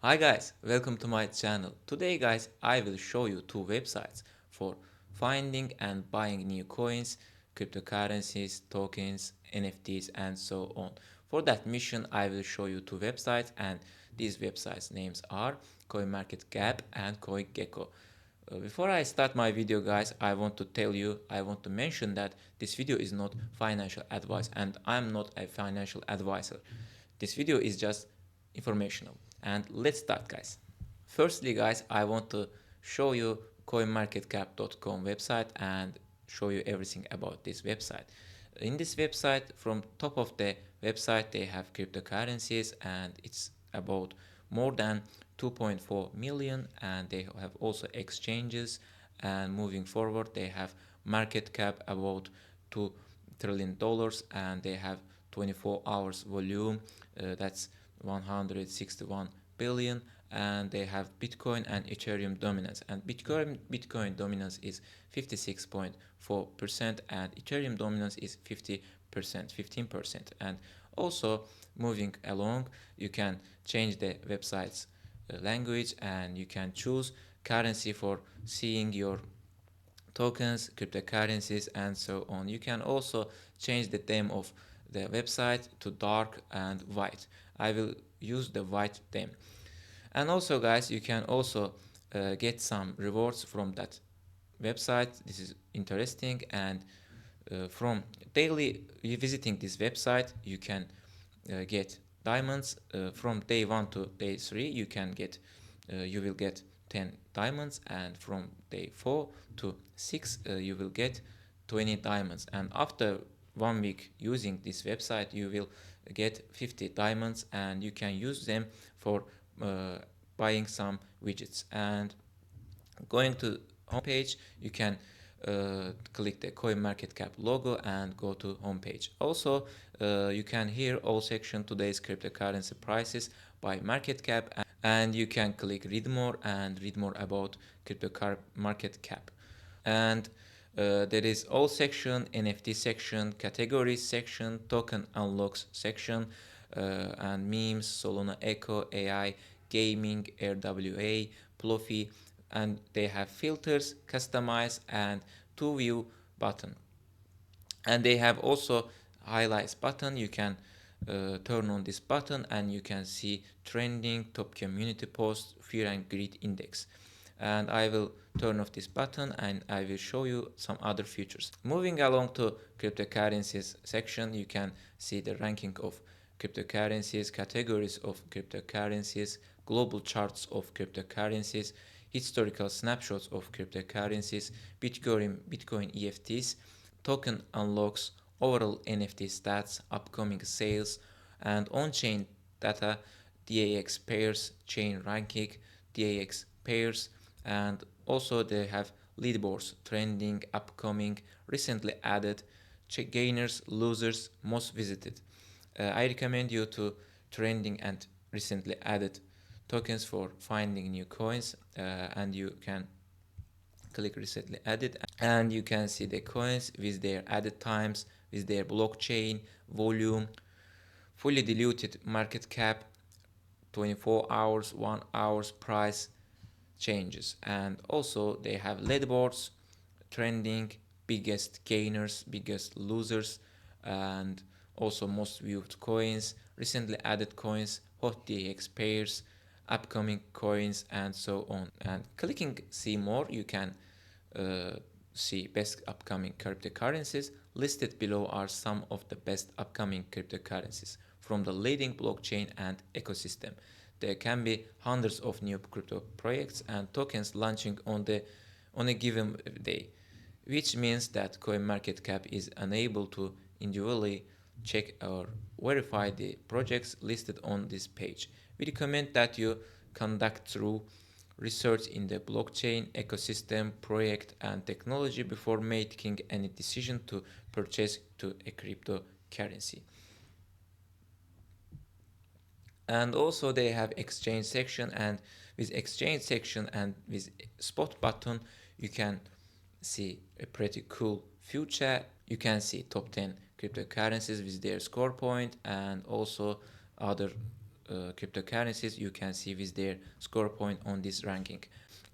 Hi guys, welcome to my channel. Today guys, I will show you two websites for finding and buying new coins, cryptocurrencies, tokens, NFTs and so on. For that mission, I will show you two websites and these websites names are CoinMarketCap and CoinGecko. Before I start my video guys, I want to mention that this video is not financial advice and I'm not a financial advisor. This video is just informational. And let's start guys. Firstly guys, I want to show you coinmarketcap.com website and show you everything about this website. In this website, from top of the website, they have cryptocurrencies and it's about more than 2.4 million, and they have also exchanges, and moving forward they have market cap about $2 trillion and they have 24 hours volume, that's 161 billion, and they have Bitcoin and Ethereum dominance, and Bitcoin dominance is 56.4% and Ethereum dominance is 50%, 15%. And also moving along, you can change the website's language and you can choose currency for seeing your tokens, cryptocurrencies, and so on. You can also change the theme of the website to dark and white. I will use the white theme. And also, guys, you can also get some rewards from that website. This is interesting, and from daily visiting this website, you can get diamonds from day 1 to day 3. You will get 10 diamonds, and from day 4 to 6 you will get 20 diamonds, and after 1 week using this website you will get 50 diamonds and you can use them for buying some widgets. And going to homepage, you can click the CoinMarketCap logo and go to homepage. Also, you can hear all section today's cryptocurrency prices by market cap, and you can click read more and read more about CryptoMarketCap. And there is all section, NFT section, categories section, token unlocks section, and memes, Solana Echo, AI, gaming, RWA, Plofi, and they have filters, customize, and to view button. And they have also highlights button. You can turn on this button and you can see trending, top community posts, fear and greed index. And I will turn off this button and I will show you some other features. Moving along to cryptocurrencies section, you can see the ranking of cryptocurrencies, categories of cryptocurrencies, global charts of cryptocurrencies, historical snapshots of cryptocurrencies, Bitcoin EFTs, token unlocks, overall NFT stats, upcoming sales, and on-chain data, DAX pairs, chain ranking, DAX pairs, and also they have leaderboards, trending, upcoming, recently added, gainers, losers, most visited. I recommend you to trending and recently added tokens for finding new coins, and you can click recently added and you can see the coins with their added times, with their blockchain volume, fully diluted market cap, 24 hours, 1 hour's price changes. And also they have leaderboards, trending, biggest gainers, biggest losers, and also most viewed coins, recently added coins, hot DX pairs, upcoming coins, and so on. And clicking see more, you can uh, see best upcoming cryptocurrencies. Listed below are some of the best upcoming cryptocurrencies from the leading blockchain and ecosystem. There can be hundreds of new crypto projects and tokens launching on a given day, which means that CoinMarketCap is unable to individually check or verify the projects listed on this page. We recommend that you conduct through research in the blockchain ecosystem, project, and technology before making any decision to purchase to a cryptocurrency. And also they have exchange section, and with exchange section and with spot button you can see a pretty cool future. You can see top 10 cryptocurrencies with their score point and also other cryptocurrencies you can see with their score point on this ranking.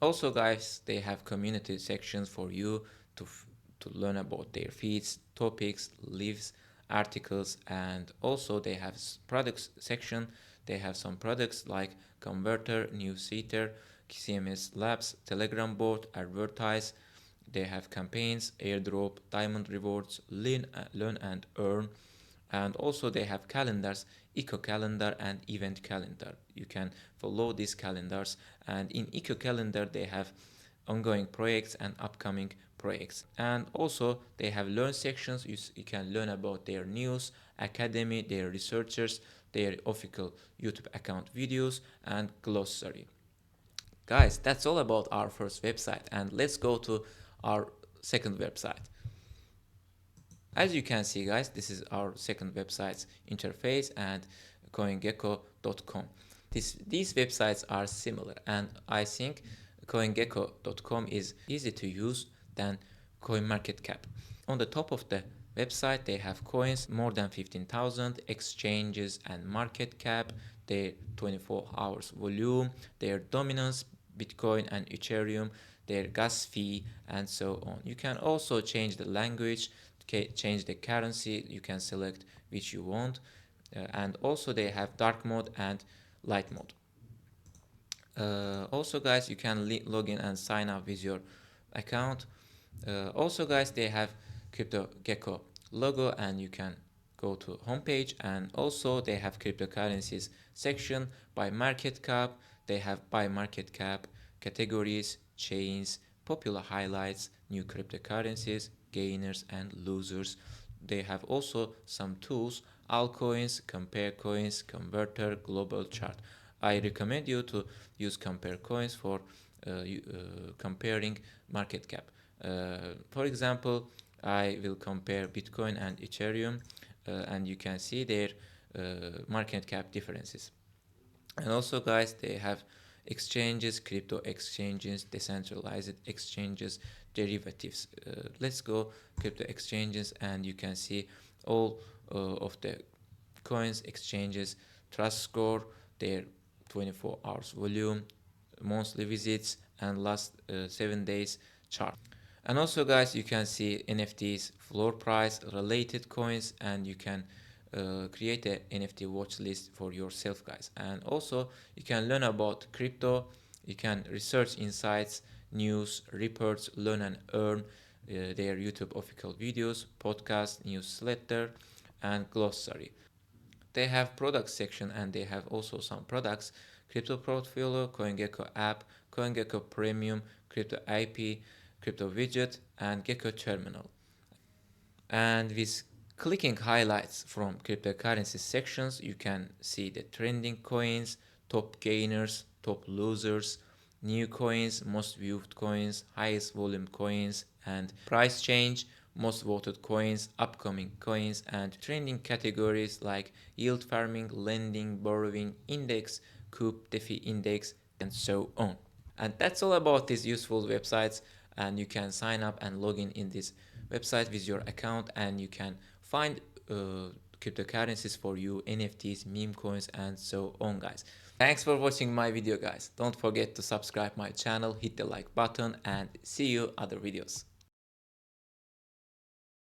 Also guys, they have community sections for you to learn about their feeds, topics, lives, articles, and also they have products section. They have some products like converter, newsletter, CMS labs, telegram bot, advertise. They have campaigns, airdrop, diamond rewards, learn and earn, and also they have calendars, eco calendar and event calendar. You can follow these calendars, and in eco calendar they have ongoing projects and upcoming projects. And also they have learn sections. You can learn about their news, academy, their researchers, their official YouTube account videos, and glossary. Guys, that's all about our first website, and let's go to our second website. As you can see guys, this is our second website's interface and CoinGecko.com. These websites are similar, and I think CoinGecko.com is easy to use than CoinMarketCap. On the top of the website they have coins, more than 15,000, exchanges and market cap, their 24 hours volume, their dominance, Bitcoin and Ethereum, their gas fee, and so on. You can also change the language, change the currency. You can select which you want, and also they have dark mode and light mode. Also guys, you can log in and sign up with your account. Also guys, they have CryptoGecko logo, and you can go to homepage, and also they have cryptocurrencies section by market cap. They have by market cap, categories, chains, popular highlights, new cryptocurrencies, gainers and losers. They have also some tools, altcoins, compare coins, converter, global chart. I recommend you to use compare coins for comparing market cap. For example, I will compare Bitcoin and Ethereum, and you can see their market cap differences. And also guys, they have exchanges, crypto exchanges, decentralized exchanges, derivatives. Let's go crypto exchanges, and you can see all of the coins, exchanges, trust score, their 24 hours volume, monthly visits, and last 7 days chart. And also guys, you can see NFTs, floor price, related coins, and you can create a NFT watch list for yourself guys. And also you can learn about crypto, you can research insights, news, reports, learn and earn, their YouTube official videos, podcast, newsletter, and glossary. They have product section, and they have also some products: crypto portfolio, CoinGecko app, CoinGecko premium, crypto IP, crypto widget, and Gecko terminal. And with clicking highlights from cryptocurrency sections, you can see the trending coins, top gainers, top losers, new coins, most viewed coins, highest volume coins, and price change, most voted coins, upcoming coins, and trending categories like yield farming, lending, borrowing, index, coup, DeFi index, and so on. And that's all about these useful websites, and you can sign up and log in this website with your account, and you can find cryptocurrencies for you, NFTs, meme coins, and so on guys. Thanks for watching my video guys. Don't forget to subscribe my channel, hit the like button, and see you other videos.